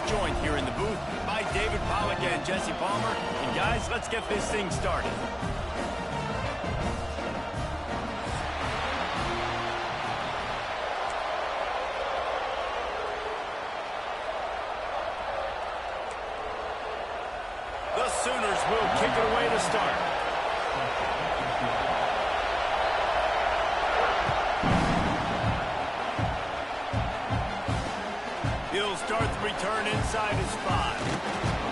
joined here in the booth by David Pollack and Jesse Palmer. And guys, let's get this thing started. The Sooners will kick it away to start. He'll start the return inside his 5.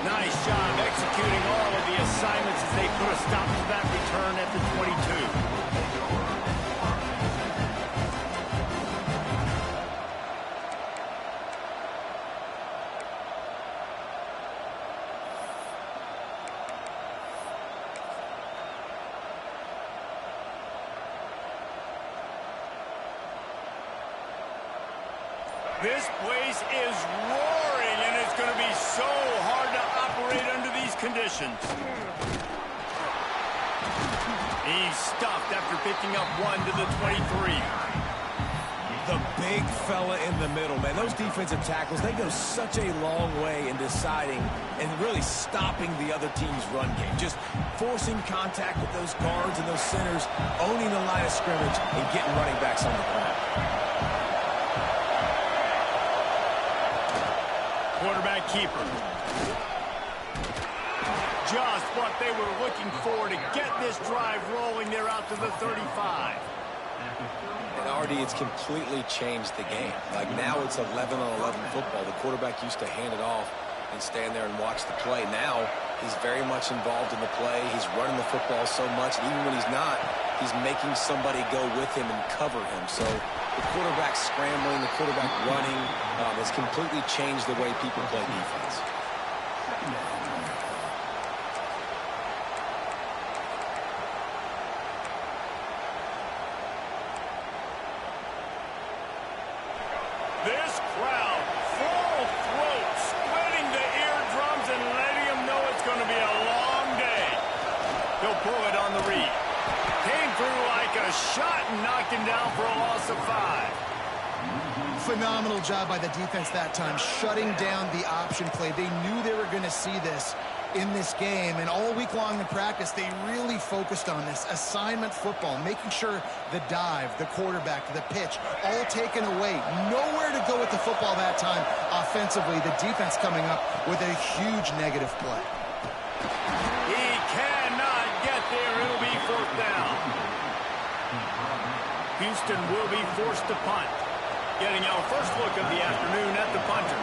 Nice job executing all of the assignments as they put a stop to that return at the 22. This place is roaring, and it's going to be so hard to operate under these conditions. He's stuffed after picking up 1 to the 23. The big fella in the middle, man. Those defensive tackles, they go such a long way in deciding and really stopping the other team's run game. Just forcing contact with those guards and those centers, owning the line of scrimmage, and getting running backs on the ground. Quarterback keeper. Just what they were looking for to get this drive rolling. They're out to the 35. And RD, it's completely changed the game. Like now it's 11-on-11 football. The quarterback used to hand it off and stand there and watch the play. Now he's very much involved in the play. He's running the football so much. And even when he's not, he's making somebody go with him and cover him. So the quarterback scrambling, the quarterback running has completely changed the way people play defense. This crowd, full throat, splitting the eardrums and letting them know it's going to be a long day. He'll pull it on the read. Came through like a shot and knocked him down for a loss of 5. Phenomenal job by the defense that time, shutting down the option play. They knew they were going to see this in this game, and all week long in practice, they really focused on this assignment football, making sure the dive, the quarterback, the pitch, all taken away. Nowhere to go with the football that time offensively. The defense coming up with a huge negative play. He cannot get there. It'll be 4th down. Houston will be forced to punt. Getting our first look of the afternoon at the punter.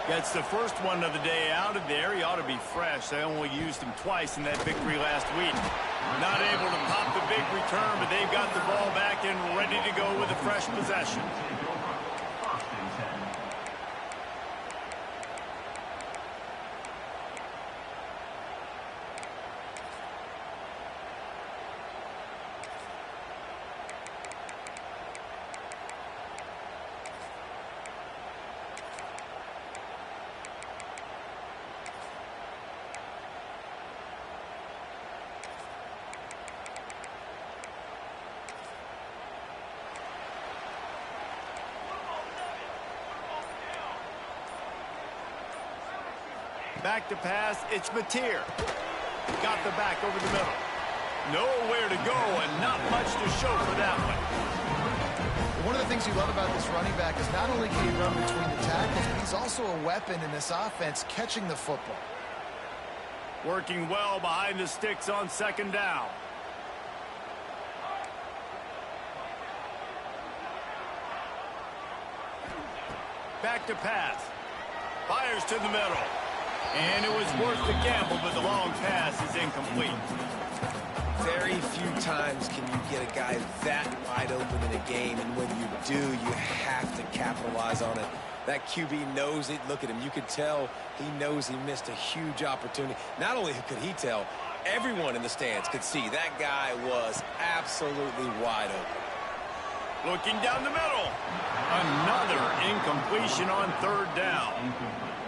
Gets the first one of the day out of there. He ought to be fresh. They only used him twice in that victory last week. Not able to pop the big return, but they've got the ball back and ready to go with a fresh possession. Back to pass, it's Mateer. Got the back over the middle. Nowhere to go and not much to show for that one. One of the things you love about this running back is not only can he run between the tackles, but he's also a weapon in this offense, catching the football. Working well behind the sticks on 2nd down. Back to pass. Fires to the middle. And it was worth the gamble, but the long pass is incomplete. Very few times can you get a guy that wide open in a game, and when you do, you have to capitalize on it. That QB knows it. Look at him. You could tell he knows he missed a huge opportunity. Not only could he tell, everyone in the stands could see that guy was absolutely wide open. Looking down the middle. Another incompletion on third down.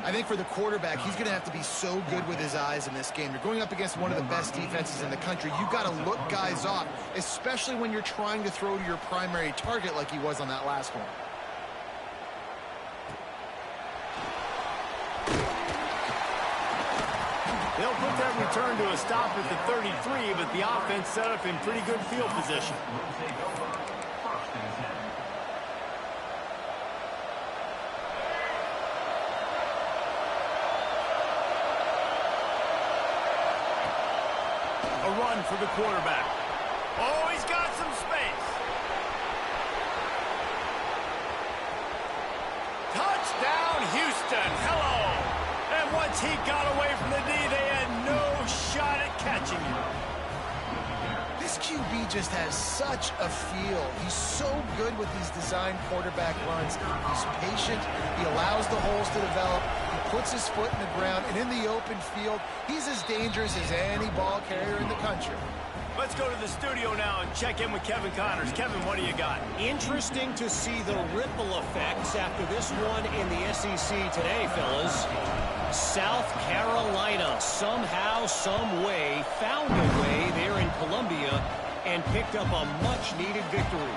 I think for the quarterback, he's going to have to be so good with his eyes in this game. You're going up against one of the best defenses in the country. You've got to look guys off, especially when you're trying to throw to your primary target like he was on that last one. They'll put that return to a stop at the 33, but the offense set up in pretty good field position. A run for the quarterback. Oh, he's got some space. Touchdown, Houston. Hello. And once he got away from the D, they had no shot at catching him. This QB just has such a feel. He's so good with these design quarterback runs. He's patient. He allows the holes to develop. He puts his foot in the ground. And in the open field, he's as dangerous as any ball carrier in the country. Let's go to the studio now and check in with Kevin Connors. Kevin, what do you got? Interesting to see the ripple effects after this one in the SEC today, fellas. South Carolina somehow, some way, found a way there in Columbia and picked up a much-needed victory.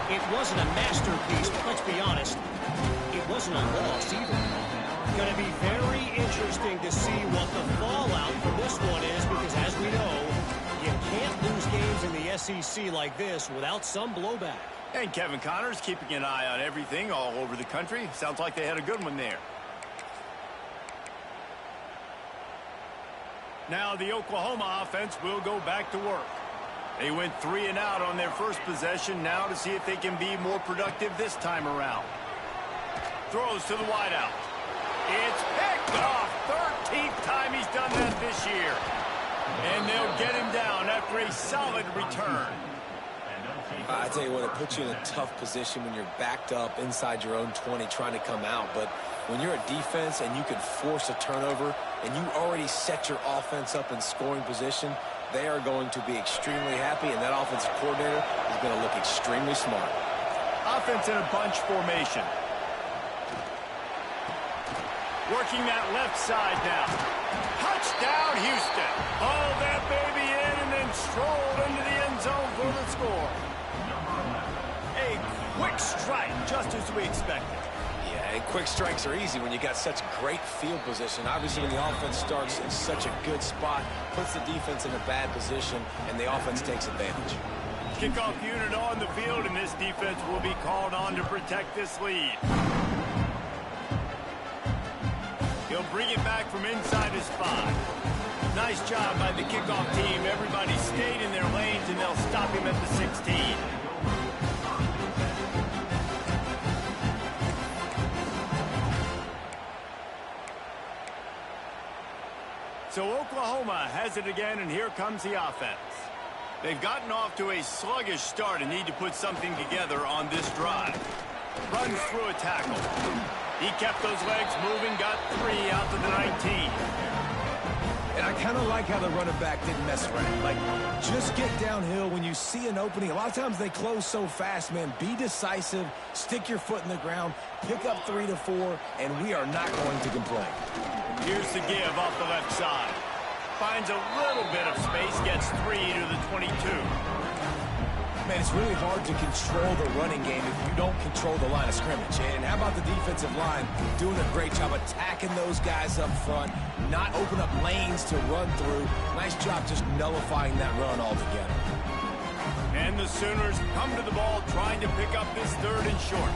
It wasn't a masterpiece, but let's be honest, it wasn't a loss either. Going to be very interesting to see what the fallout from this one is, because as we know, you can't lose games in the SEC like this without some blowback. And Kevin Connors keeping an eye on everything all over the country. Sounds like they had a good one there. Now the Oklahoma offense will go back to work. They went 3 and out on their first possession, now to see if they can be more productive this time around. Throws to the wideout. It's picked off. 13th time he's done that this year. And they'll get him down after a solid return. I tell you what, it puts you in a tough position when you're backed up inside your own 20 trying to come out. But when you're a defense and you can force a turnover and you already set your offense up in scoring position, they are going to be extremely happy, and that offensive coordinator is going to look extremely smart. Offense in a bunch formation. Working that left side now. Touchdown, Houston. Hauled that baby in and then strolled into the end zone for the score. A quick strike, just as we expected. Yeah, and quick strikes are easy when you got such great field position. Obviously, when the offense starts in such a good spot, puts the defense in a bad position, and the offense takes advantage. Kickoff unit on the field, and this defense will be called on to protect this lead. He'll bring it back from inside his 5. Nice job by the kickoff team. Everybody stayed in their lanes, and they'll stop him at the 16. So Oklahoma has it again, and here comes the offense. They've gotten off to a sluggish start and need to put something together on this drive. Runs through a tackle. He kept those legs moving, got 3 out to the 19. And I kind of like how the running back didn't mess around. Like, just get downhill when you see an opening. A lot of times they close so fast, man. Be decisive, stick your foot in the ground, pick up 3 to 4, and we are not going to complain. Here's the give off the left side. Finds a little bit of space, gets 3 to the 22. Man, it's really hard to control the running game if you don't control the line of scrimmage. And how about the defensive line doing a great job attacking those guys up front, not open up lanes to run through. Nice job just nullifying that run altogether. And the Sooners come to the ball trying to pick up this 3rd and short.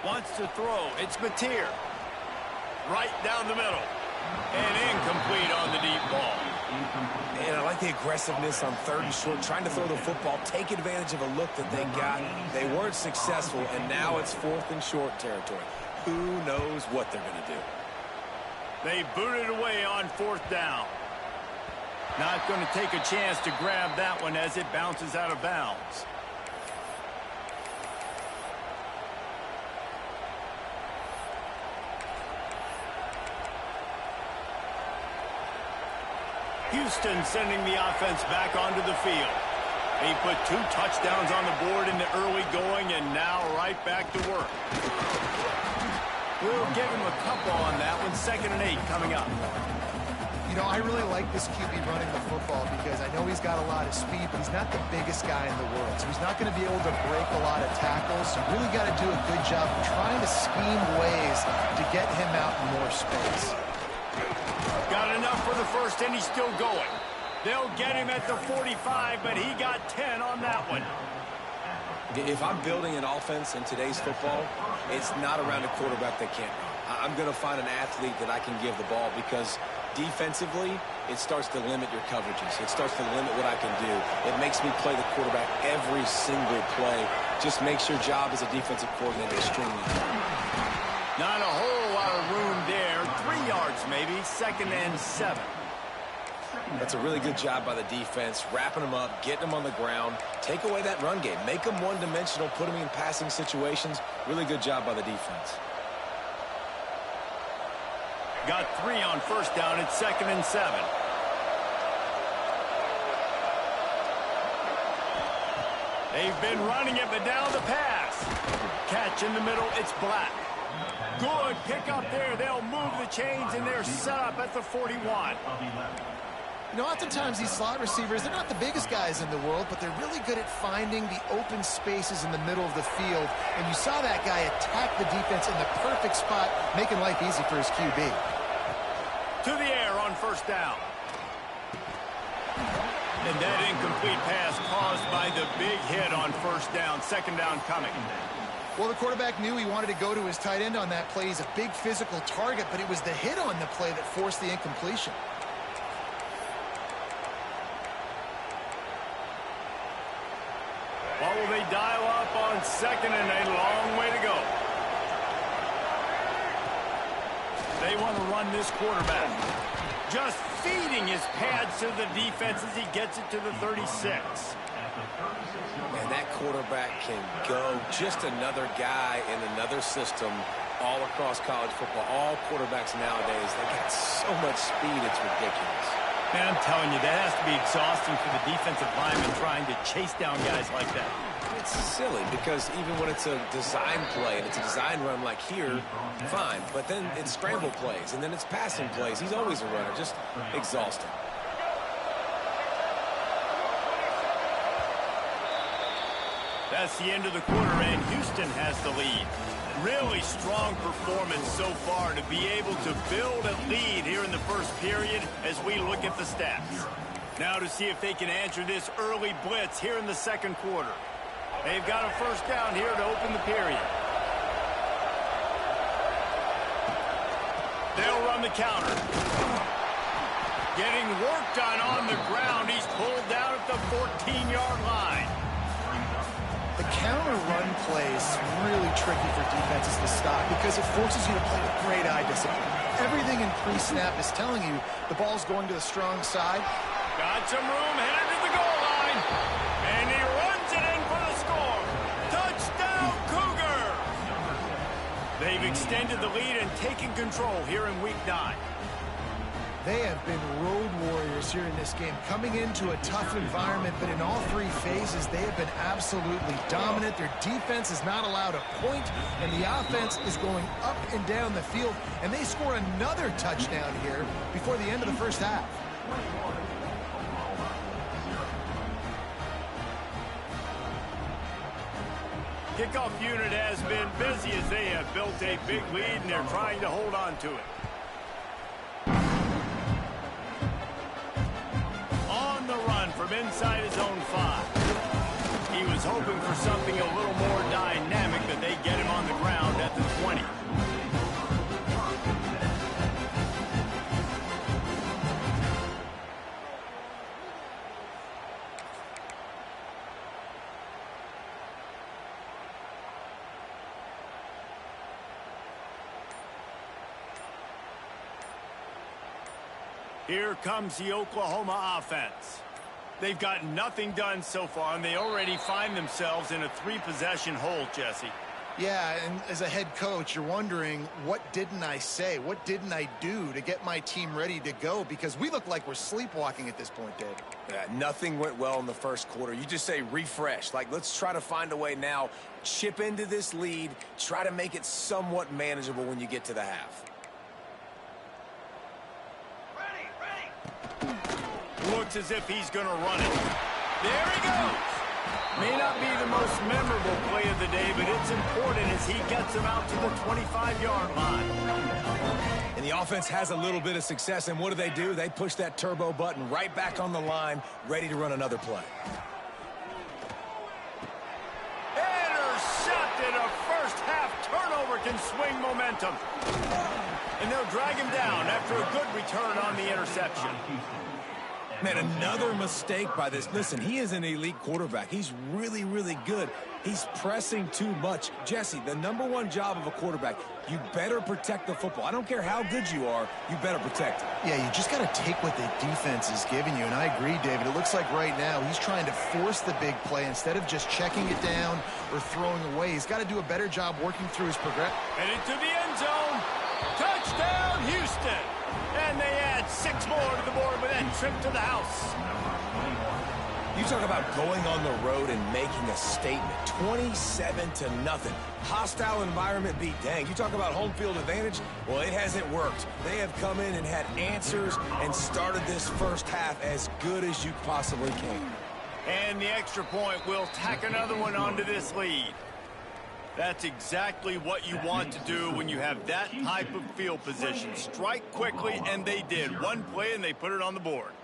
Wants to throw. It's Mateer. Right down the middle. And incomplete on the deep ball. And I like the aggressiveness on 3rd and short, trying to throw the football, take advantage of a look that they got. They weren't successful, and now it's 4th and short territory. Who knows what they're going to do? They boot it away on 4th down. Not going to take a chance to grab that one as it bounces out of bounds. Houston sending the offense back onto the field. He put 2 touchdowns on the board in the early going, and now right back to work. We'll give him a couple on that one. 2nd and 8 coming up. You know, I really like this QB running the football because I know he's got a lot of speed, but he's not the biggest guy in the world. So he's not going to be able to break a lot of tackles. You really got to do a good job of trying to scheme ways to get him out in more space. Got enough for the first, and he's still going. They'll get him at the 45, but he got 10 on that one. If I'm building an offense in today's football, it's not around a quarterback that can't run. I'm going to find an athlete that I can give the ball because defensively, it starts to limit your coverages. It starts to limit what I can do. It makes me play the quarterback every single play. Just makes your job as a defensive coordinator extremely hard. Not a whole lot of room there. 3 yards maybe. 2nd and 7. That's a really good job by the defense, wrapping them up, getting them on the ground, take away that run game, make them one-dimensional, put them in passing situations. Really good job by the defense. Got 3 on 1st down. It's 2nd and 7. They've been running it, but now the pass. Catch in the middle. It's Black. Good pick up there. They'll move the chains, and they're set up at the 41. You know, oftentimes these slot receivers, they're not the biggest guys in the world, but they're really good at finding the open spaces in the middle of the field. And you saw that guy attack the defense in the perfect spot, making life easy for his QB. To the air on 1st down. And that incomplete pass caused by the big hit on 1st down. 2nd down coming. Well, the quarterback knew he wanted to go to his tight end on that play. He's a big physical target, but it was the hit on the play that forced the incompletion. What will they dial up on 2nd and a long way to go? They want to run this quarterback. Just feeding his pads to the defense as he gets it to the 36. And that quarterback can go. Just another guy in another system all across college football. All quarterbacks nowadays, they got so much speed, it's ridiculous. Man, I'm telling you, that has to be exhausting for the defensive lineman trying to chase down guys like that. It's silly because even when it's a design play and it's a design run like here, fine. But then it's scramble plays and then it's passing plays. He's always a runner, just exhausting. That's the end of the quarter, and Houston has the lead. Really strong performance so far to be able to build a lead here in the first period as we look at the stats. Now to see if they can answer this early blitz here in the 2nd quarter. They've got a 1st down here to open the period. They'll run the counter. Getting work done on the ground. He's pulled down at the 14-yard line. The counter run play is really tricky for defenses to stop because it forces you to play with great eye discipline. Everything in pre-snap is telling you the ball's going to the strong side. Got some room, headed to the goal line. And he runs it in for the score. Touchdown, Cougar! They've extended the lead and taken control here in Week 9. They have been road warriors here in this game, coming into a tough environment, but in all 3 phases, they have been absolutely dominant. Their defense is not allowed a point, and the offense is going up and down the field, and they score another touchdown here before the end of the first half. Kickoff unit has been busy as they have built a big lead, and they're trying to hold on to it. On the run from inside his own 5. He was hoping for something a little more dynamic, but they get him on the ground at the 20. Here comes the Oklahoma offense. They've got nothing done so far, and they already find themselves in a 3-possession hole, Jesse. Yeah, and as a head coach, you're wondering, what didn't I say? What didn't I do to get my team ready to go? Because we look like we're sleepwalking at this point, Dave. Yeah, nothing went well in the first quarter. You just say refresh. Like, let's try to find a way now. Chip into this lead. Try to make it somewhat manageable when you get to the half. Looks as if he's going to run it. There he goes. May not be the most memorable play of the day, but it's important as he gets him out to the 25-yard line. And the offense has a little bit of success, and what do? They push that turbo button right back on the line, ready to run another play. Intercepted. A first-half turnover can swing momentum. And they'll drag him down after a good return on the interception. Man, another mistake by this. Listen, he is an elite quarterback. He's really, really good. He's pressing too much. Jesse, the #1 job of a quarterback, you better protect the football. I don't care how good you are, you better protect it. Yeah, you just got to take what the defense is giving you, and I agree, David. It looks like right now he's trying to force the big play instead of just checking it down or throwing away. He's got to do a better job working through his progression. Headed to the end zone. Touchdown, Houston. And they add 6 more to the board with that trip to the house. You talk about going on the road and making a statement. 27-0. Hostile environment beat dang. You talk about home field advantage. Well, it hasn't worked. They have come in and had answers and started this first half as good as you possibly can. And the extra point will tack another one onto this lead. That's exactly what you want to do when you have that type of field position. Strike quickly, and they did. One play, and they put it on the board.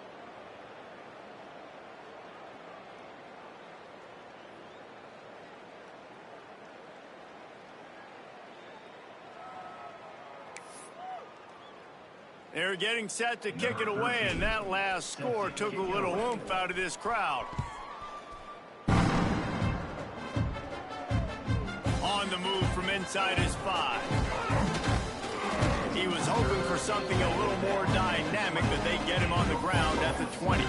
They're getting set to kick it away, and that last score took a little oomph out of this crowd. On the move from inside his 5. He was hoping for something a little more dynamic, but they get him on the ground at the 20.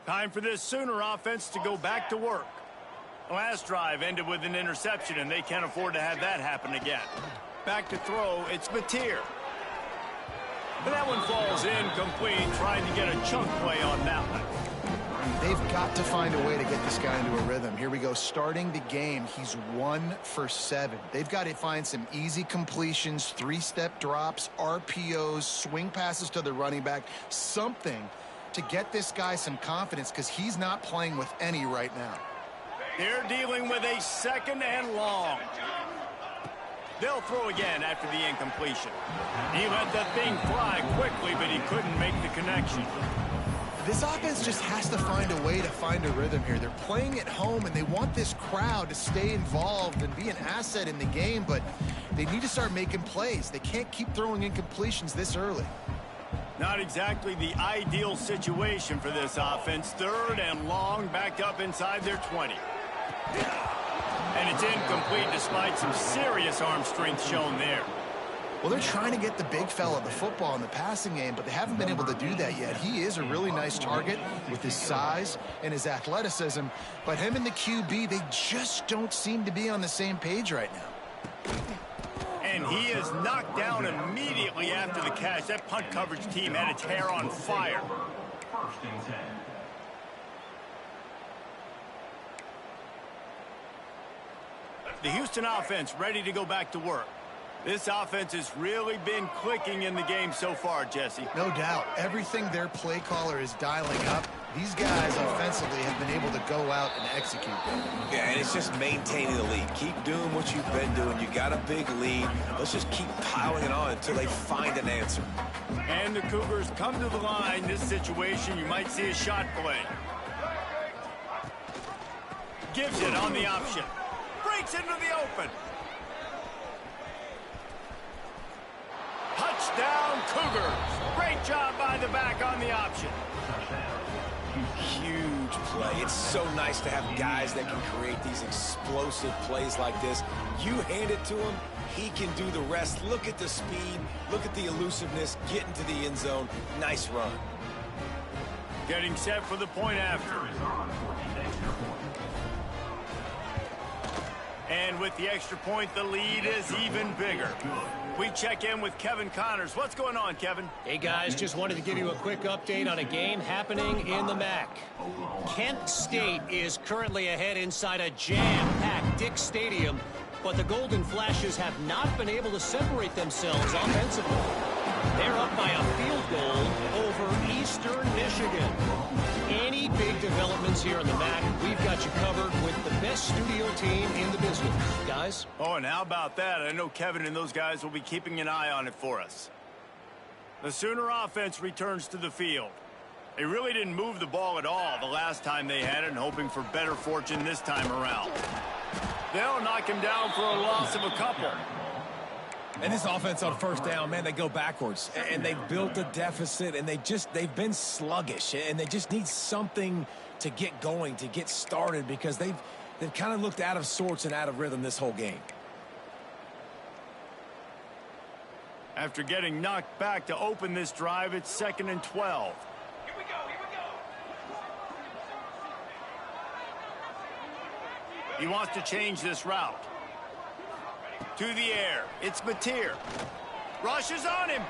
Time for this Sooner offense to go back to work. Last drive ended with an interception, and they can't afford to have that happen again. Back to throw, it's Mateer. But that one falls incomplete, trying to get a chunk play on that one. They've got to find a way to get this guy into a rhythm. Here we go, starting the game. He's 1 for 7. They've got to find some easy completions, 3-step drops, RPOs, swing passes to the running back, something to get this guy some confidence because he's not playing with any right now. They're dealing with a 2nd and long. They'll throw again after the incompletion. He let that thing fly quickly, but he couldn't make the connection. This offense just has to find a way to find a rhythm here. They're playing at home, and they want this crowd to stay involved and be an asset in the game, but they need to start making plays. They can't keep throwing incompletions this early. Not exactly the ideal situation for this offense. 3rd and long, back up inside their 20. And it's incomplete despite some serious arm strength shown there. Well, they're trying to get the big fella the football in the passing game, but they haven't been able to do that yet. He is a really nice target with his size and his athleticism, but him and the QB, they just don't seem to be on the same page right now. And he is knocked down immediately after the catch. That punt coverage team had its hair on fire. The Houston offense ready to go back to work. This offense has really been clicking in the game so far, Jesse. No doubt. Everything their play caller is dialing up, these guys offensively have been able to go out and execute. Yeah, and it's just maintaining the lead. Keep doing what you've been doing. You got a big lead. Let's just keep piling it on until they find an answer. And the Cougars come to the line. This situation, you might see a shot play. Gives it on the option. Breaks into the open. Touchdown, Cougars. Great job by the back on the option. Huge play. It's so nice to have guys that can create these explosive plays like this. You hand it to him, he can do the rest. Look at the speed. Look at the elusiveness. Get into the end zone. Nice run. Getting set for the point after. And with the extra point, the lead is even bigger. We check in with Kevin Connors. What's going on, Kevin? Hey, guys, just wanted to give you a quick update on a game happening in the MAC. Kent State is currently ahead inside a jam-packed Dick Stadium, but the Golden Flashes have not been able to separate themselves offensively. They're up by a field goal over Eastern Michigan. Any big developments here in the MAC, we've got you covered with the best studio team in the business. Guys? Oh, and how about that? I know Kevin and those guys will be keeping an eye on it for us. The Sooner offense returns to the field. They really didn't move the ball at all the last time they had it, and hoping for better fortune this time around. They'll knock him down for a loss of a couple. And this offense on first down, man, they go backwards. And they've built a deficit, and they've been sluggish. And they just need something to get going, to get started, because they've kind of looked out of sorts and out of rhythm this whole game. After getting knocked back to open this drive, it's 2nd and 12. Here we go, here we go. He wants to change this route. To the air. It's Mateer. Rushes on him.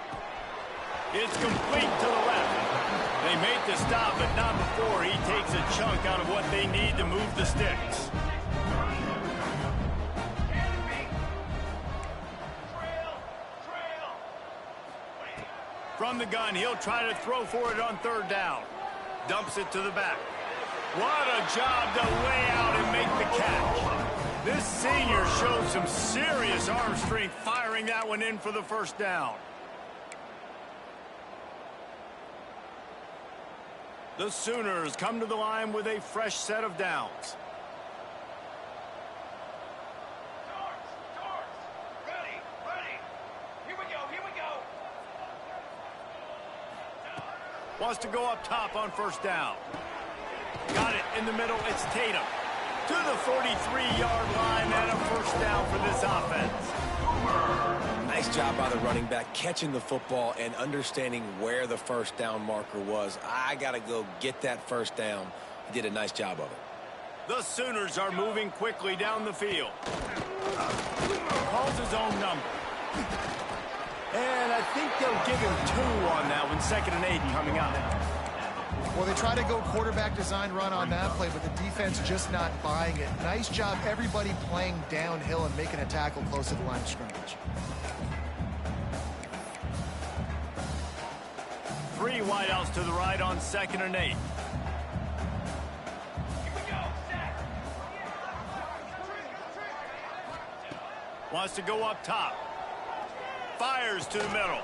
It's complete to the left. They make the stop, but not before he takes a chunk out of what they need to move the sticks. From the gun, he'll try to throw for it on 3rd down. Dumps it to the back. What a job to lay out and make the catch. This senior showed some serious arm strength firing that one in for the 1st down. The Sooners come to the line with a fresh set of downs. Ready, ready. Here we go, here we go. Wants to go up top on 1st down. Got it in the middle. It's Tatum. To the 43-yard line and a 1st down for this offense. Nice job by the running back catching the football and understanding where the 1st down marker was. I got to go get that 1st down. He did a nice job of it. The Sooners are moving quickly down the field. Calls his own number. And I think they'll give him 2 on that one. 2nd and 8 coming up. Well, they try to go quarterback design run on that play, but the defense just not buying it. Nice job, everybody playing downhill and making a tackle close to the line of scrimmage. 3 wideouts to the right on 2nd and 8. Here we go, set. Wants to go up top. Fires to the middle.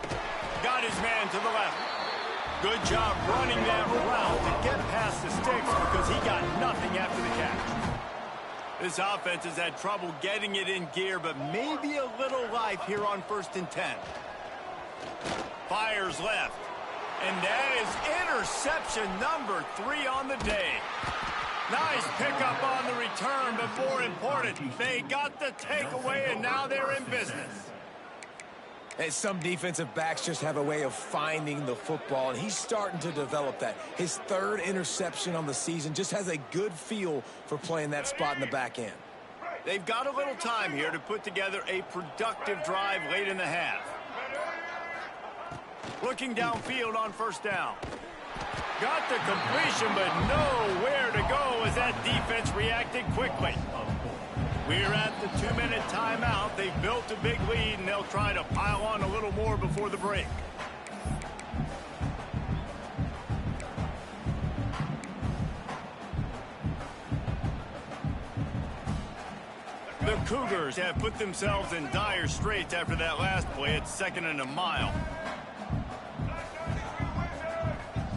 Got his man to the left. Good job running that route to get past the sticks because he got nothing after the catch. This offense has had trouble getting it in gear, but maybe a little life here on 1st and 10. Fires left. And that is interception number 3 on the day. Nice pickup on the return, but more important, they got the takeaway, and now they're in business. And some defensive backs just have a way of finding the football, and he's starting to develop that. His 3rd interception on the season, just has a good feel for playing that spot in the back end. They've got a little time here to put together a productive drive late in the half. Looking downfield on 1st down. Got the completion, but nowhere to go as that defense reacted quickly. We're at the 2-minute timeout. They've built a big lead, and they'll try to pile on a little more before the break. The Cougars have put themselves in dire straits after that last play. It's 2nd and a mile.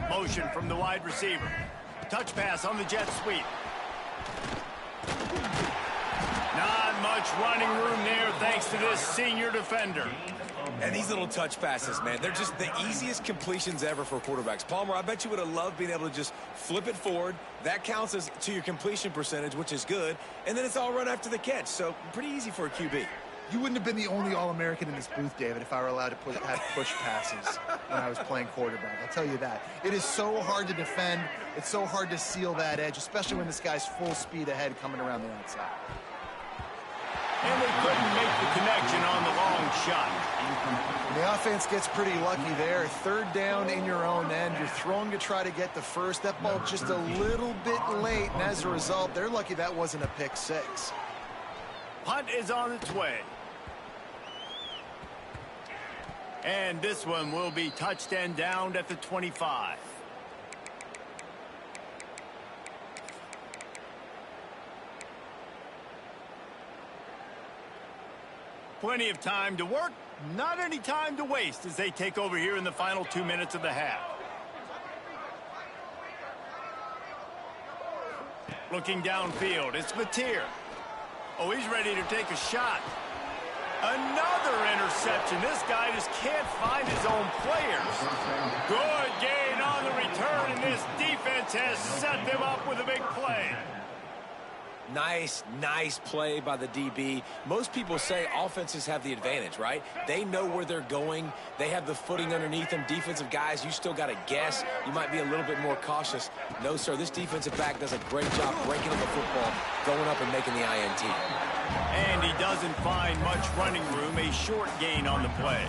Motion from the wide receiver. Touch pass on the jet sweep. Not much running room there thanks to this senior defender. And these little touch passes, man, they're just the easiest completions ever for quarterbacks. Palmer, I bet you would have loved being able to just flip it forward. That counts as to your completion percentage, which is good. And then it's all run after the catch. So pretty easy for a QB. You wouldn't have been the only All-American in this booth, David, if I were allowed to have push passes when I was playing quarterback. I'll tell you that. It is so hard to defend. It's so hard to seal that edge, especially when this guy's full speed ahead coming around the outside. And they couldn't make the connection on the long shot. And the offense gets pretty lucky there. Third down in your own end. You're throwing to try to get the first. That ball just a little bit late, and as a result, they're lucky that wasn't a pick six. Punt is on its way. And this one will be touched and downed at the 25. Plenty of time to work, not any time to waste as they take over here in the final 2 minutes of the half. Looking downfield, it's Mateer. Oh, he's ready to take a shot. Another interception. This guy just can't find his own players. Good gain on the return, and this defense has set them up with a big play. Nice play by the DB. Most people say offenses have the advantage, right? They know where they're going. They have the footing underneath them. Defensive guys, you still got to guess. You might be a little bit more cautious. No, sir, this defensive back does a great job breaking up the football, going up and making the INT. And he doesn't find much running room, a short gain on the play.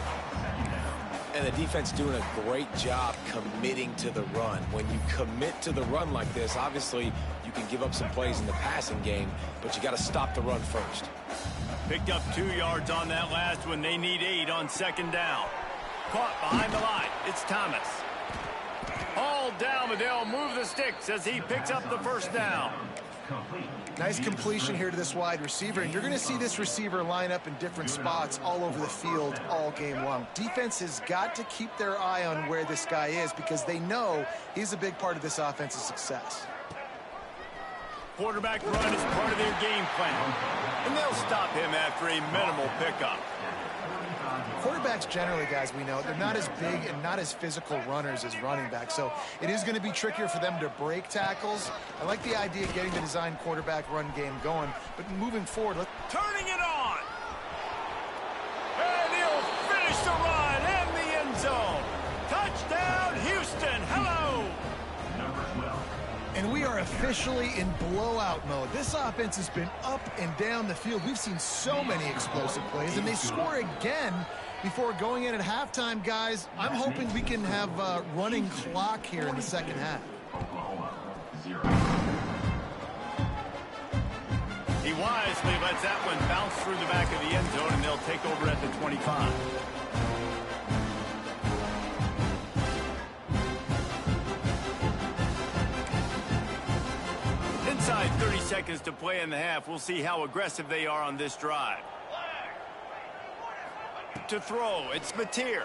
And the defense doing a great job committing to the run. When you commit to the run like this, obviously you can give up some plays in the passing game, but you got to stop the run first. Picked up 2 yards on that last one. They need 8 on second down. Caught behind the line. It's Thomas. All down, but they'll move the sticks as he picks up the first down. Nice completion here to this wide receiver, and you're going to see this receiver line up in different spots all over the field all game long. Defense has got to keep their eye on where this guy is because they know he's a big part of this offense's success. Quarterback run is part of their game plan, and they'll stop him after a minimal pickup. Quarterbacks generally, guys, we know, they're not as big and not as physical runners as running backs, so it is going to be trickier for them to break tackles. I like the idea of getting the design quarterback run game going, but moving forward, Turning it on! And he'll finish the run in the end zone. Touchdown, Houston! Hello! and we are officially in blowout mode. This offense has been up and down the field. We've seen so many explosive plays, and they score again before going in at halftime, guys. I'm hoping we can have a running clock here in the second half. He wisely lets that one bounce through the back of the end zone, and they'll take over at the 25. Inside 30 seconds to play in the half. We'll see how aggressive they are on this drive. To throw, it's Mateer.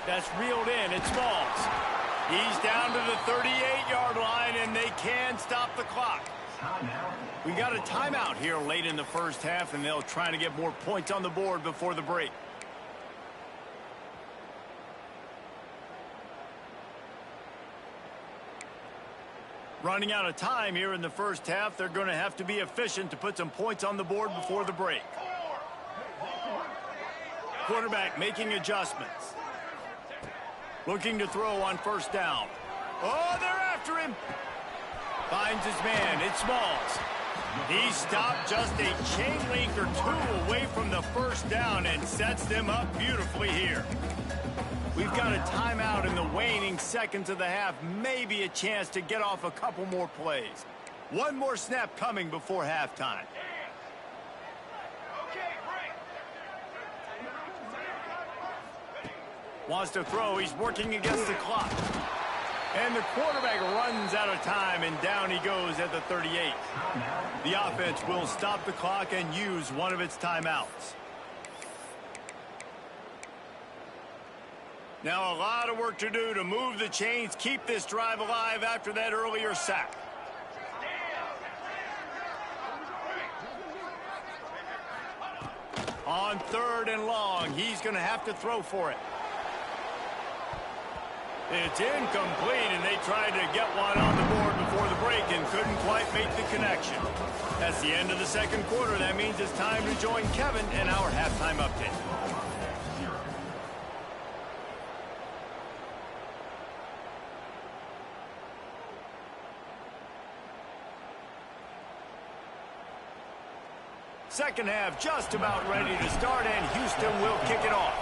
That's reeled in, it's Smalls. He's down to the 38-yard line, and they can stop the clock. We got a timeout here late in the first half, and they'll try to get more points on the board before the break. Running out of time here in the first half. They're going to have to be efficient to put some points on the board before the break. Quarterback making adjustments. Looking to throw on first down. Oh, they're after him. Finds his man. It's Smalls. He stopped just a chain link or two away from the first down and sets them up beautifully here. We've got a timeout in the waning seconds of the half. Maybe a chance to get off a couple more plays. One more snap coming before halftime. Wants to throw. He's working against the clock. And the quarterback runs out of time, and down he goes at the 38. The offense will stop the clock and use one of its timeouts. Now a lot of work to do to move the chains, keep this drive alive after that earlier sack. On 3rd and long, he's going to have to throw for it. It's incomplete, and they tried to get one on the board before the break and couldn't quite make the connection. That's the end of the second quarter. That means it's time to join Kevin in our halftime update. Second half just about ready to start, and Houston will kick it off.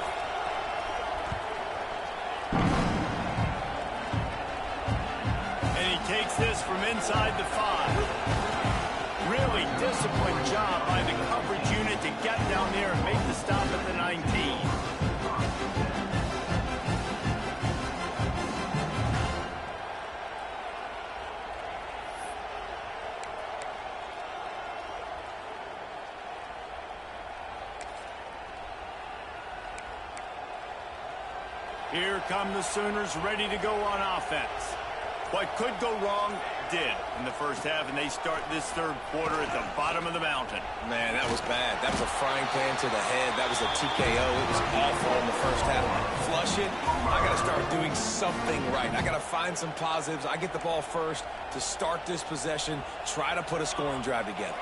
Takes this from inside the 5. Really disciplined job by the coverage unit to get down there and make the stop at the 19. Here come the Sooners ready to go on offense. What could go wrong did in the first half, and they start this third quarter at the bottom of the mountain. Man, that was bad. That was a frying pan to the head. That was a TKO. It was awful in the first half. Flush it. I got to start doing something right. I got to find some positives. I get the ball first to start this possession, try to put a scoring drive together.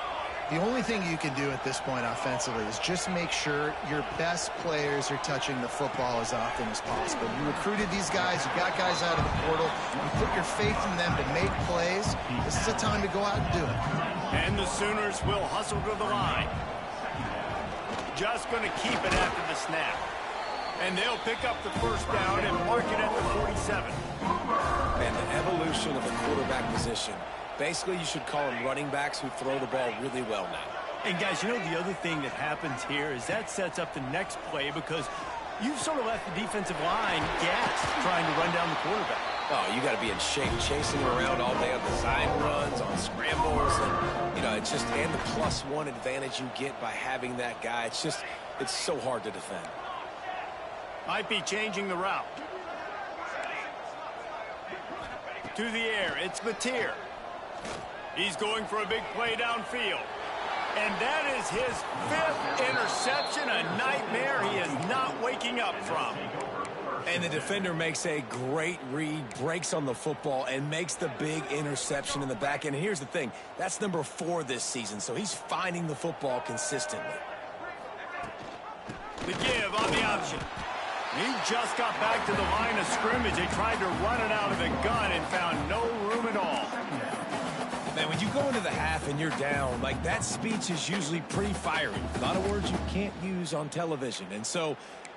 The only thing you can do at this point offensively is just make sure your best players are touching the football as often as possible. You recruited these guys, you got guys out of the portal, you put your faith in them to make plays. This is a time to go out and do it. And the Sooners will hustle to the line. Just going to keep it after the snap. And they'll pick up the first down and mark it at the 47. And the evolution of the quarterback position. Basically, you should call them running backs who throw the ball really well now. And, guys, you know the other thing that happens here is that sets up the next play because you've sort of left the defensive line gassed trying to run down the quarterback. Oh, you got to be in shape, chasing him around all day on design runs, on scrambles, and, you know, it's just, and the +1 advantage you get by having that guy. It's just, it's so hard to defend. Might be changing the route. To the air, it's Mateer. He's going for a big play downfield. And that is his 5th interception, a nightmare he is not waking up from. And the defender makes a great read, breaks on the football, and makes the big interception in the back end. And here's the thing, that's number 4 this season, so he's finding the football consistently. The give on the option. He just got back to the line of scrimmage. They tried to run it out of the gun and found no room at all. Man, when you go into the half and you're down, like that speech is usually pretty fiery. A lot of words you can't use on television. And so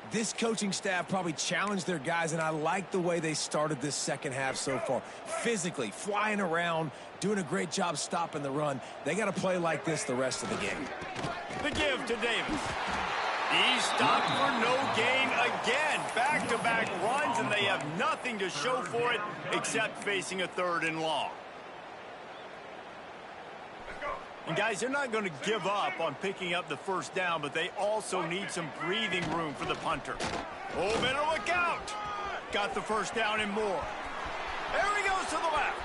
this coaching staff probably challenged their guys, and I like the way they started this second half so far. Physically, flying around, doing a great job stopping the run. They got to play like this the rest of the game. The give to Davis. He stopped for no gain again. Back-to-back runs, and they have nothing to show for it except facing a 3rd and long. And, guys, they're not going to give up on picking up the first down, but they also need some breathing room for the punter. Oh, better look out. Got the first down and more. There he goes to the left.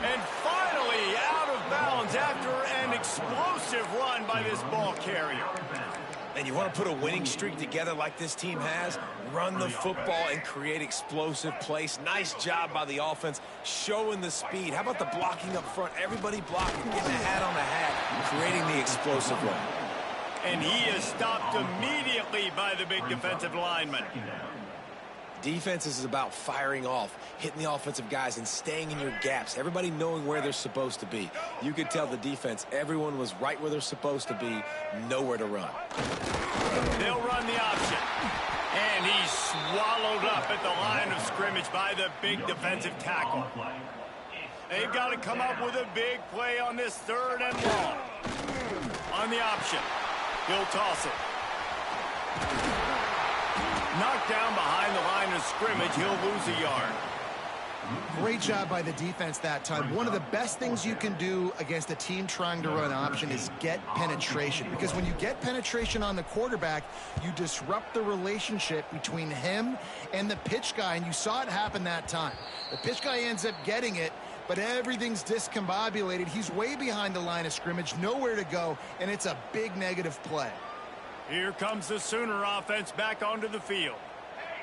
And finally out of bounds after an explosive run by this ball carrier. And you want to put a winning streak together like this team has, run the football and create explosive plays. Nice job by the offense, showing the speed. How about the blocking up front? Everybody blocking, getting a hat on the hat, creating the explosive run. And he is stopped immediately by the big defensive lineman. Defense is about firing off, hitting the offensive guys and staying in your gaps. Everybody knowing where they're supposed to be. You could tell the defense, everyone was right where they're supposed to be, nowhere to run. They'll run the option. And he's swallowed up at the line of scrimmage by the big defensive tackle. They've got to come up with a big play on this 3rd and long. On the option, he'll toss it. Knocked down behind the line of scrimmage, he'll lose a yard. Great job by the defense that time. One of the best things you can do against a team trying to run option is get penetration. Because when you get penetration on the quarterback, you disrupt the relationship between him and the pitch guy. And you saw it happen that time. The pitch guy ends up getting it, but everything's discombobulated. He's way behind the line of scrimmage, nowhere to go, and it's a big negative play. Here comes the Sooner offense back onto the field.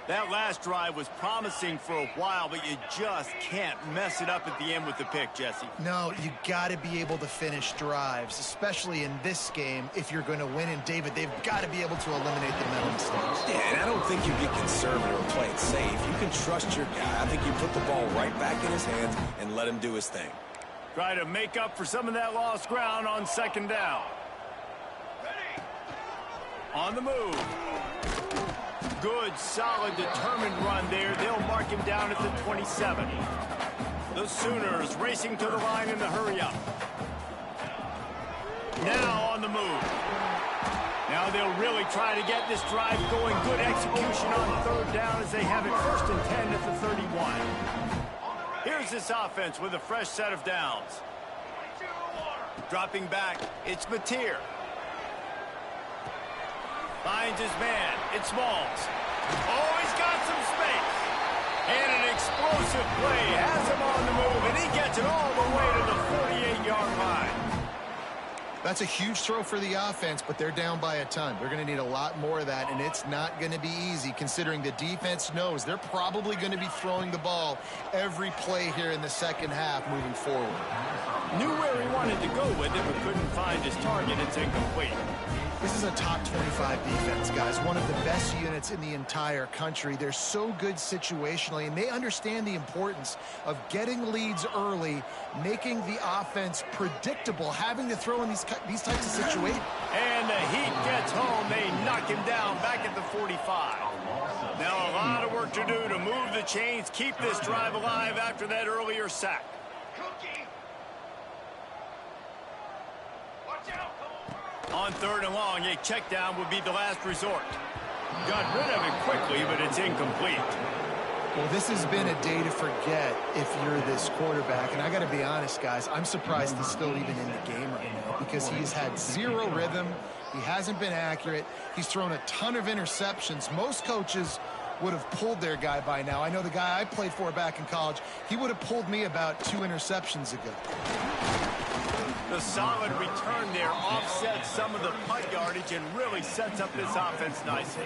That last drive was promising for a while, but you just can't mess it up at the end with the pick, Jesse. No, you got to be able to finish drives, especially in this game if you're going to win. And, David, they've got to be able to eliminate the mental mistakes. Yeah, and I don't think you get conservative or play it safe. You can trust your guy. I think you put the ball right back in his hands and let him do his thing. Try to make up for some of that lost ground on second down. On the move. Good, solid, determined run there. They'll mark him down at the 27. The Sooners racing to the line in the hurry-up. Now on the move. Now they'll really try to get this drive going. Good execution on third down as they have it 1st and 10 at the 31. Here's this offense with a fresh set of downs. Dropping back, it's Mateer. Finds his man. It's Smalls. Oh, he's got some space. And an explosive play has him on the move, and he gets it all the way to the 48-yard line. That's a huge throw for the offense, but they're down by a ton. They're going to need a lot more of that, and it's not going to be easy considering the defense knows they're probably going to be throwing the ball every play here in the second half moving forward. Knew where he wanted to go with it, but couldn't find his target. It's incomplete. This is a top 25 defense, guys. One of the best units in the entire country. They're so good situationally, and they understand the importance of getting leads early, making the offense predictable, having to throw in these types of situations. And the Heat gets home. They knock him down back at the 45. Now a lot of work to do to move the chains, keep this drive alive after that earlier sack. On 3rd and long, a check down would be the last resort. Got rid of it quickly, but it's incomplete. Well, this has been a day to forget if you're this quarterback. And I got to be honest, guys, I'm surprised he's still even in the game right now because he's had zero rhythm. He hasn't been accurate. He's thrown a ton of interceptions. Most coaches would have pulled their guy by now. I know the guy I played for back in college, he would have pulled me about 2 interceptions ago. The solid return there offsets some of the punt yardage and really sets up this offense nicely.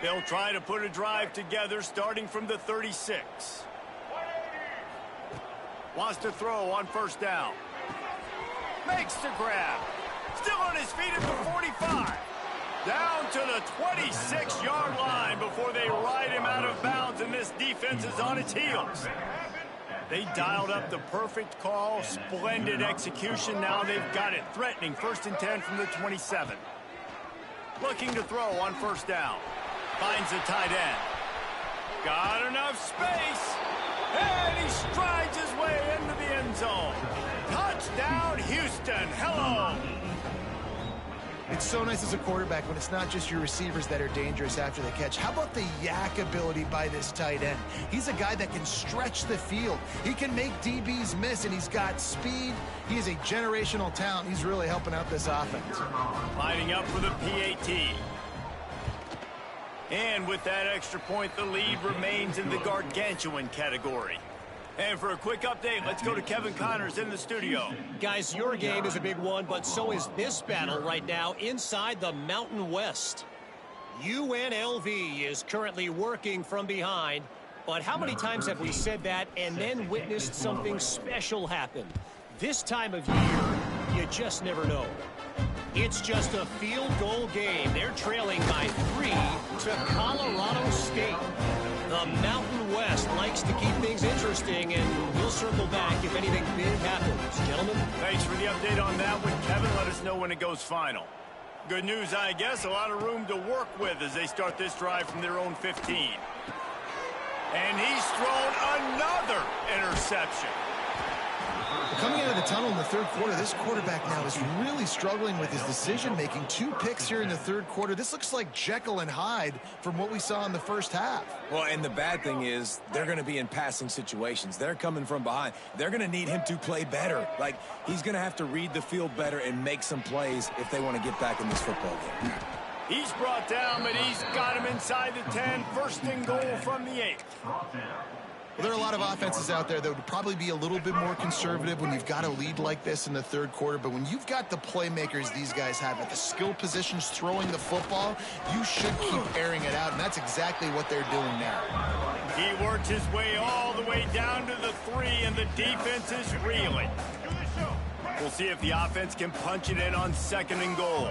They'll try to put a drive together starting from the 36. Wants to throw on 1st down. Makes the grab. Still on his feet at the 45. Down to the 26-yard line before they ride him out of bounds, and this defense is on its heels. They dialed up the perfect call, splendid execution. Now they've got it threatening 1st and 10 from the 27. Looking to throw on 1st down. Finds the tight end. Got enough space. And he strides his way into the end zone. Touchdown, Houston. Hello. It's so nice as a quarterback when it's not just your receivers that are dangerous after the catch. How about the yak ability by this tight end? He's a guy that can stretch the field. He can make DBs miss, and he's got speed. He is a generational talent. He's really helping out this offense. Lining up for the PAT. And with that extra point, the lead remains in the gargantuan category. And for a quick update, let's go to Kevin Connors in the studio. Guys, your game is a big one, but so is this battle right now inside the Mountain West. UNLV is currently working from behind, but how many times have we said that and then witnessed something special happen? This time of year, you just never know. It's just a field goal game. They're trailing by 3 to Colorado State. The Mountain West likes to keep things interesting, and we'll circle back if anything big happens. Gentlemen? Thanks for the update on that one, Kevin. Let us know when it goes final. Good news, I guess. A lot of room to work with as they start this drive from their own 15. And he's thrown another interception. Coming out of the tunnel in the 3rd quarter, this quarterback now is really struggling with his decision-making. 2 picks here in the 3rd quarter. This looks like Jekyll and Hyde from what we saw in the 1st half. Well, and the bad thing is they're going to be in passing situations. They're coming from behind. They're going to need him to play better. Like, he's going to have to read the field better and make some plays if they want to get back in this football game. He's brought down, but he's got him inside the 10. 1st and goal from the 8. Well, there are a lot of offenses out there that would probably be a little bit more conservative when you've got a lead like this in the third quarter. But when you've got the playmakers these guys have at the skill positions throwing the football, you should keep airing it out, and that's exactly what they're doing now. He worked his way all the way down to the 3, and the defense is reeling. We'll see if the offense can punch it in on 2nd and goal.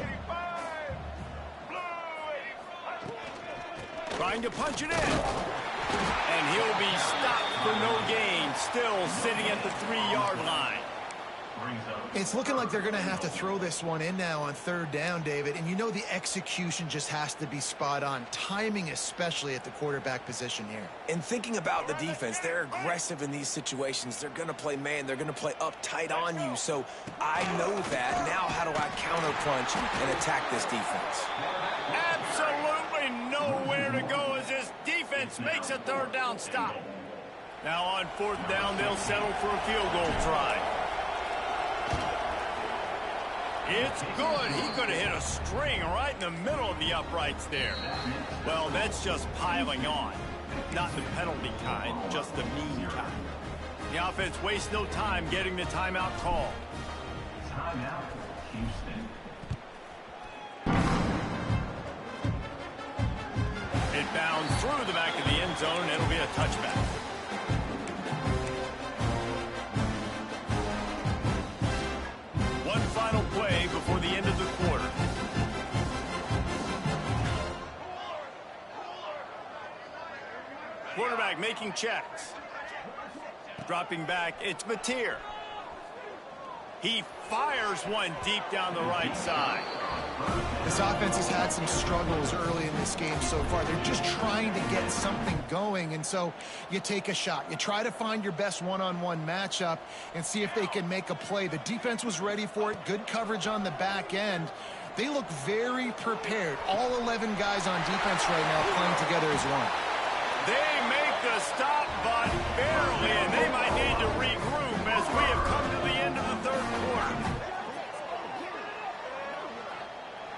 Trying to punch it in. And he'll be stopped for no gain, still sitting at the 3-yard line. It's looking like they're going to have to throw this one in now on 3rd down, David. And you know the execution just has to be spot on. Timing especially at the quarterback position here. And thinking about the defense, they're aggressive in these situations. They're going to play man. They're going to play up tight on you. So I know that. Now how do I counterpunch and attack this defense? Absolutely nowhere to go as this defense makes a 3rd down stop. Now on 4th down, they'll settle for a field goal try. It's good. He could have hit a string right in the middle of the uprights there. Well, that's just piling on. Not the penalty kind, just the mean kind. The offense wastes no time getting the timeout call. Timeout, Houston. It bounds through the back of the end zone, and it'll be a touchback. One final play before the end of the quarter. Quarterback making checks. Dropping back, it's Mateer. He fires one deep down the right side. This offense has had some struggles early in this game so far. They're just trying to get something going, and so you take a shot. You try to find your best one-on-one matchup and see if they can make a play. The defense was ready for it. Good coverage on the back end. They look very prepared. All 11 guys on defense right now playing together as one. They make the stop, but barely, and they might need to regroup as we have come to the end of the 3rd quarter.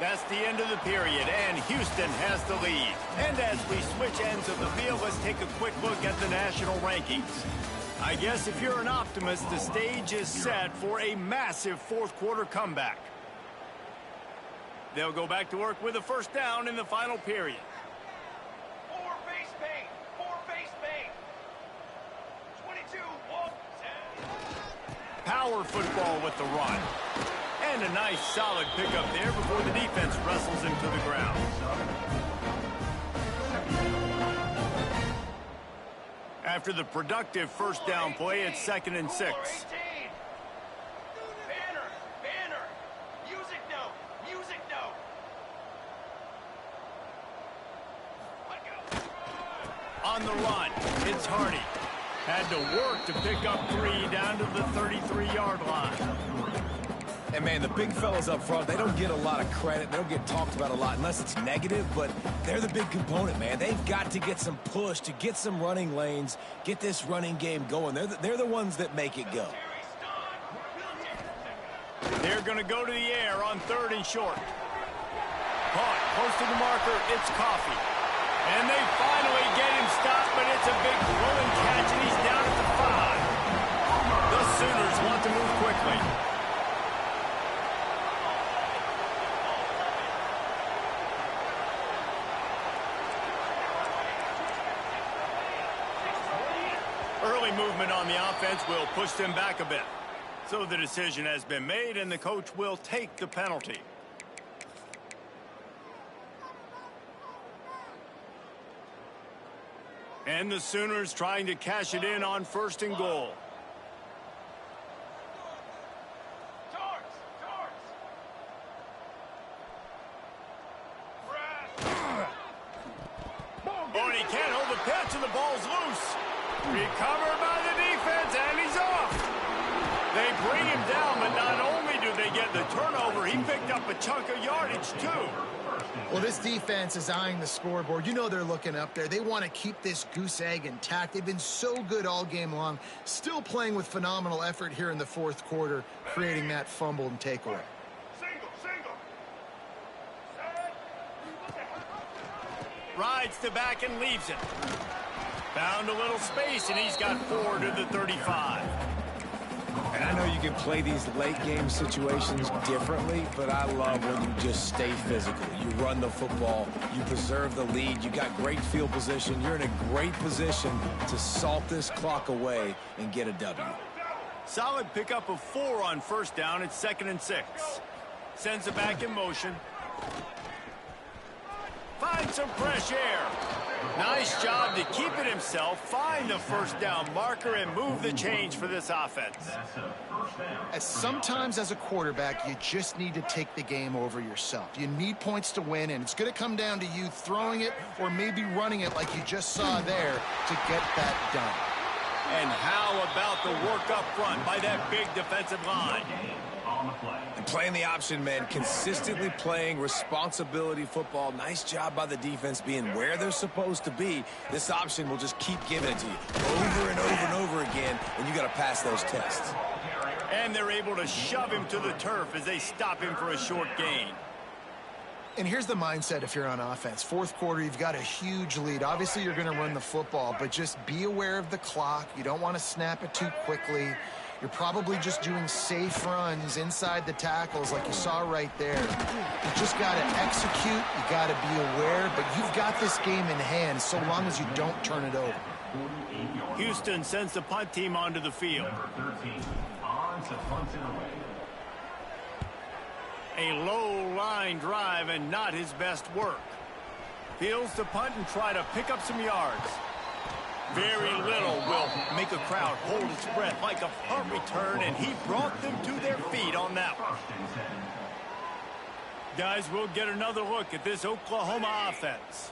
That's the end of the period, and Houston has the lead. And as we switch ends of the field, let's take a quick look at the national rankings. I guess if you're an optimist, the stage is set for a massive 4th quarter comeback. They'll go back to work with a 1st down in the final period. Four base paint. 22, 1, 10. Power football with the run. And a nice solid pickup there before the defense wrestles him to the ground. After the productive 1st down play, it's 2nd and 6. Banner. Music note. On the run, it's Hardy. Had to work to pick up 3 down to the 33-yard line. And, man, the big fellas up front, they don't get a lot of credit. They don't get talked about a lot unless it's negative, but they're the big component, man. They've got to get some push to get some running lanes, get this running game going. They're the ones that make it go. They're going to go to the air on 3rd and short. Caught close to the marker, it's Coffee. And they finally get him stopped, but it's a big rolling catch, and he's down at the 5. The Sooners want to move quickly. Early movement on the offense will push them back a bit. So the decision has been made, and the coach will take the penalty. And the Sooners trying to cash it in on 1st and goal. Oh, and he can't hold the pitch, and the ball's loose. Recovered by the defense, and he's off. They bring him down, but not only do they get the turnover, he picked up a chunk of yardage, too. Well, this defense is eyeing the scoreboard. You know they're looking up there. They want to keep this goose egg intact. They've been so good all game long, still playing with phenomenal effort here in the 4th quarter, creating that fumble and takeaway. Single. Rides to back and leaves it. Found a little space, and he's got 4 to the 35. And I know you can play these late-game situations differently, but I love when you just stay physical. You run the football, you preserve the lead, you got great field position. You're in a great position to salt this clock away and get a W. Solid pickup of 4 on first down. It's 2nd and 6. Sends it back in motion. Finds some fresh air. Nice job to keep it himself, find the first down marker, and move the change for this offense. Sometimes as a quarterback, you just need to take the game over yourself. You need points to win, and it's going to come down to you throwing it or maybe running it like you just saw there to get that done. And how about the work up front by that big defensive line? And playing the option, man, consistently playing responsibility football. Nice job by the defense being where they're supposed to be. This option will just keep giving it to you over and over and over again, and you got to pass those tests. And they're able to shove him to the turf as they stop him for a short gain. And here's the mindset if you're on offense. Fourth quarter, you've got a huge lead. Obviously, you're going to run the football, but just be aware of the clock. You don't want to snap it too quickly. You're probably just doing safe runs inside the tackles like you saw right there. You just got to execute. You got to be aware, but you've got this game in hand so long as you don't turn it over. Houston sends the punt team onto the field. A low line drive and not his best work. Fields the punt and try to pick up some yards. Very little will make a crowd hold its breath like a punt return, and he brought them to their feet on that one. Guys, we'll get another look at this Oklahoma offense.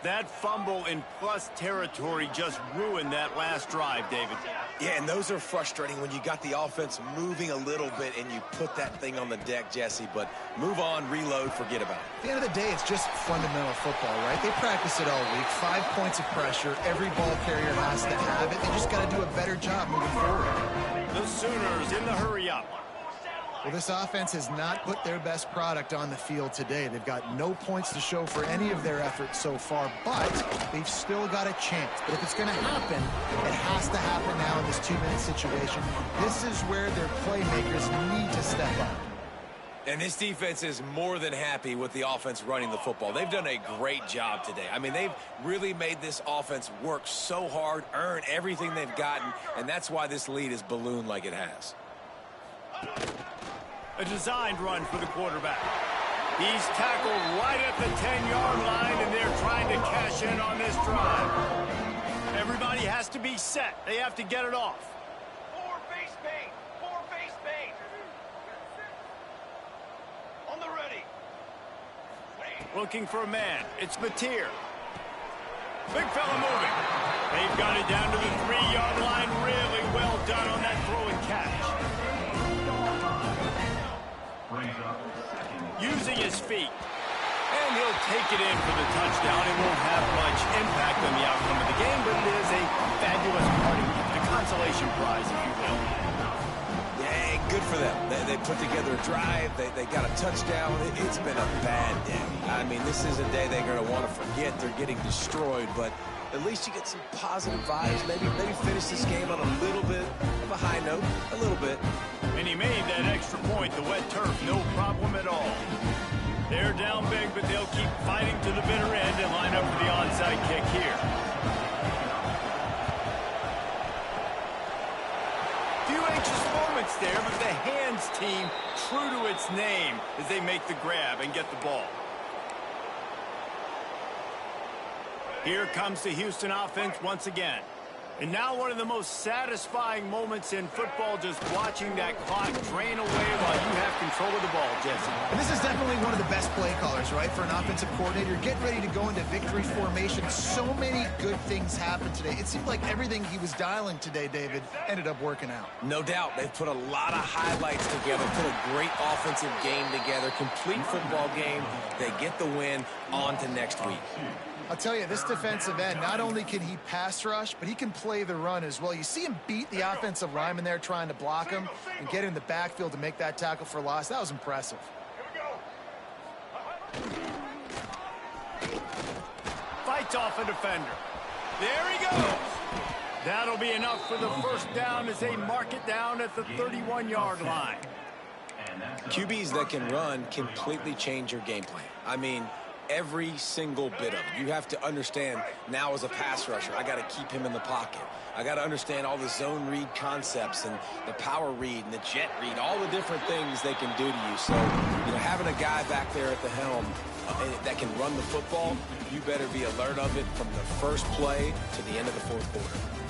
That fumble in plus territory just ruined that last drive, David. Yeah, and those are frustrating when you got the offense moving a little bit and you put that thing on the deck, Jesse. But move on, reload, forget about it. At the end of the day, it's just fundamental football, right? They practice it all week. 5 points of pressure. Every ball carrier has to have it. They just got to do a better job moving forward. The Sooners in the hurry-up. Well, this offense has not put their best product on the field today. They've got no points to show for any of their efforts so far, but they've still got a chance. But if it's going to happen, it has to happen now in this 2-minute situation. This is where their playmakers need to step up. And this defense is more than happy with the offense running the football. They've done a great job today. I mean, they've really made this offense work so hard, earn everything they've gotten, and that's why this lead is ballooned like it has. A designed run for the quarterback. He's tackled right at the 10-yard line, and they're trying to cash in on this drive. Everybody has to be set. They have to get it off. 4 base paint. 4 base paint. On the ready. Looking for a man. It's Mateer. Big fella moving. They've got it down to the 3-yard line. Really well done on that throw and catch. Using his feet. And he'll take it in for the touchdown. It won't have much impact on the outcome of the game, but it is a fabulous parting gift, a consolation prize, if you will. Yeah, good for them. They put together a drive. They got a touchdown. It's been a bad day. I mean, this is a day they're going to want to forget. They're getting destroyed, but at least you get some positive vibes. Maybe finish this game on a little bit of a high note, a little bit. And he made that extra point, the wet turf, no problem at all. They're down big, but they'll keep fighting to the bitter end and line up for the onside kick here. Few anxious moments there, but the hands team true to its name as they make the grab and get the ball. Here comes the Houston offense once again. And now one of the most satisfying moments in football, just watching that clock drain away while you have control of the ball, Jesse. And this is definitely one of the best play callers, right, for an offensive coordinator. Getting ready to go into victory formation. So many good things happened today. It seemed like everything he was dialing today, David, ended up working out. No doubt. They've put a lot of highlights together, put a great offensive game together, complete football game. They get the win. On to next week. I'll tell you, this defensive end, not only can he pass rush, but he can play the run as well. You see him beat the offensive lineman there trying to block him and get in the backfield to make that tackle for loss. That was impressive. Fights off a defender. There he goes. That'll be enough for the first down as they mark it down at the 31-yard line. QBs that can run completely change your game plan. I mean, every single bit of it. You have to understand now as a pass rusher, I got to keep him in the pocket. I got to understand all the zone read concepts and the power read and the jet read, all the different things they can do to you. So, having a guy back there at the helm that can run the football, you better be alert of it from the first play to the end of the fourth quarter.